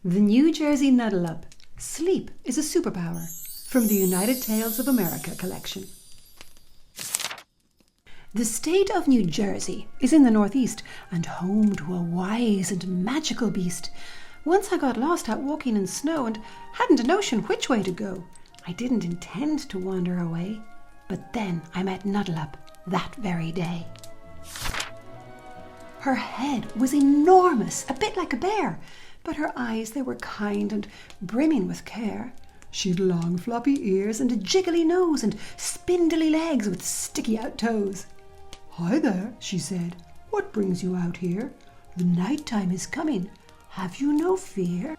The New Jersey Nuddleup. Sleep is a superpower. From the United Tales of America collection. The state of New Jersey is in the Northeast and home to a wise and magical beast. Once I got lost out walking in snow and hadn't a notion which way to go. I didn't intend to wander away, but then I met Nuddleup that very day. Her head was enormous, a bit like a bear, but her eyes, they were kind and brimming with care. She'd long floppy ears and a jiggly nose and spindly legs with sticky out toes. "Hi there," she said. "What brings you out here? The night time is coming. Have you no fear?"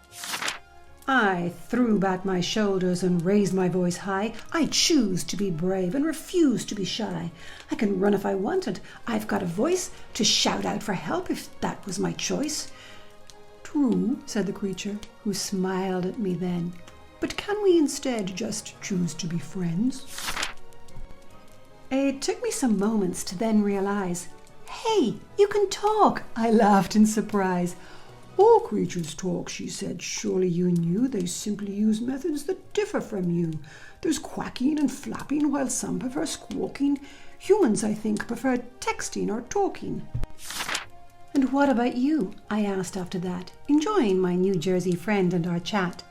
I threw back my shoulders and raised my voice high. I choose to be brave and refuse to be shy. I can run if I want, and I've got a voice to shout out for help if that was my choice. "True," said the creature, who smiled at me then. "But can we instead just choose to be friends?" It took me some moments to then realize, "Hey, you can talk!" I laughed in surprise. "All creatures talk," she said. "Surely you knew they simply use methods that differ from you. There's quacking and flapping, while some prefer squawking. Humans, I think, prefer texting or talking." "And what about you?" I asked after that, enjoying my New Jersey friend and our chat.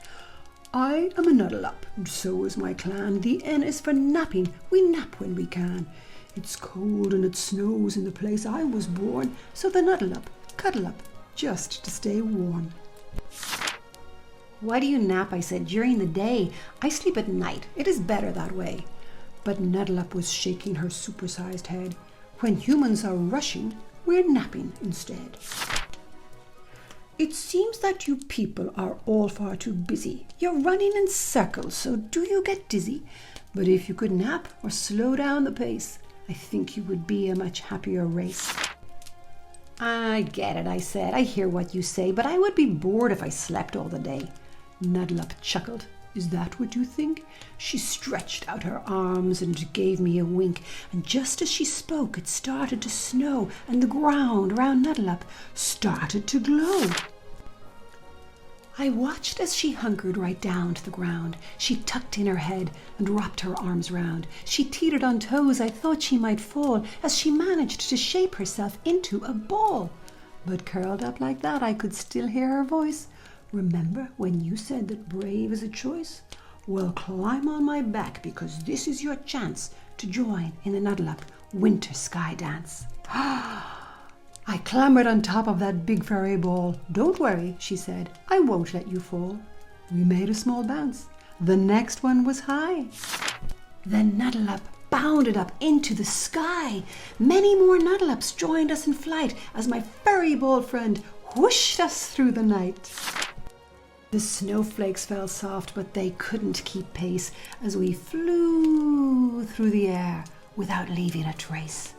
"I am a Nuddleup, and so is my clan. The N is for napping. We nap when we can. It's cold and it snows in the place I was born, so the Nuddleup cuddle up just to stay warm." "Why do you nap?" I said. "During the day. I sleep at night. It is better that way." But Nuddleup was shaking her supersized head. "When humans are rushing, we're napping instead. It seems that you people are all far too busy. You're running in circles, so do you get dizzy? But if you could nap or slow down the pace, I think you would be a much happier race." "I get it," I said. "I hear what you say, but I would be bored if I slept all the day." Nuddleup chuckled. "Is that what you think?" She stretched out her arms and gave me a wink, and just as she spoke it started to snow, and the ground round Nuddleup started to glow. I watched as she hunkered right down to the ground. She tucked in her head and wrapped her arms round. She teetered on toes. I thought she might fall as she managed to shape herself into a ball. But curled up like that, I could still hear her voice. "Remember when you said that brave is a choice? Well, climb on my back, because this is your chance to join in the Nuddleup winter sky dance." I clambered on top of that big furry ball. "Don't worry," she said. "I won't let you fall." We made a small bounce. The next one was high. The Nuddleup bounded up into the sky. Many more Nuddleups joined us in flight as my furry ball friend whooshed us through the night. The snowflakes fell soft, but they couldn't keep pace as we flew through the air without leaving a trace.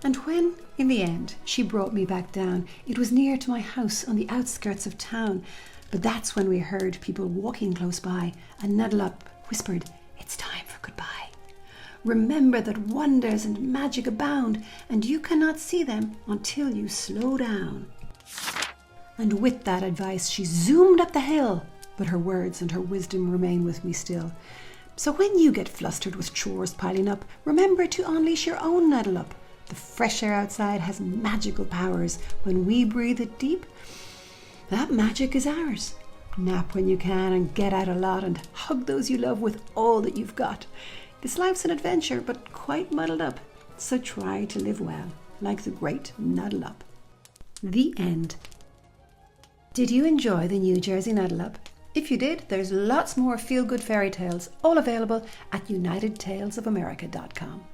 And when, in the end, she brought me back down, it was near to my house on the outskirts of town. But that's when we heard people walking close by, and Nuddleup whispered, "It's time for goodbye. Remember that wonders and magic abound, and you cannot see them until you slow down." And with that advice, she zoomed up the hill, but her words and her wisdom remain with me still. So when you get flustered with chores piling up, remember to unleash your own Nuddleup. The fresh air outside has magical powers. When we breathe it deep, that magic is ours. Nap when you can and get out a lot and hug those you love with all that you've got. This life's an adventure, but quite muddled up. So try to live well, like the great Nuddleup. The end. Did you enjoy the New Jersey Nuddleup? If you did, there's lots more feel-good fairy tales, all available at unitedtalesofamerica.com.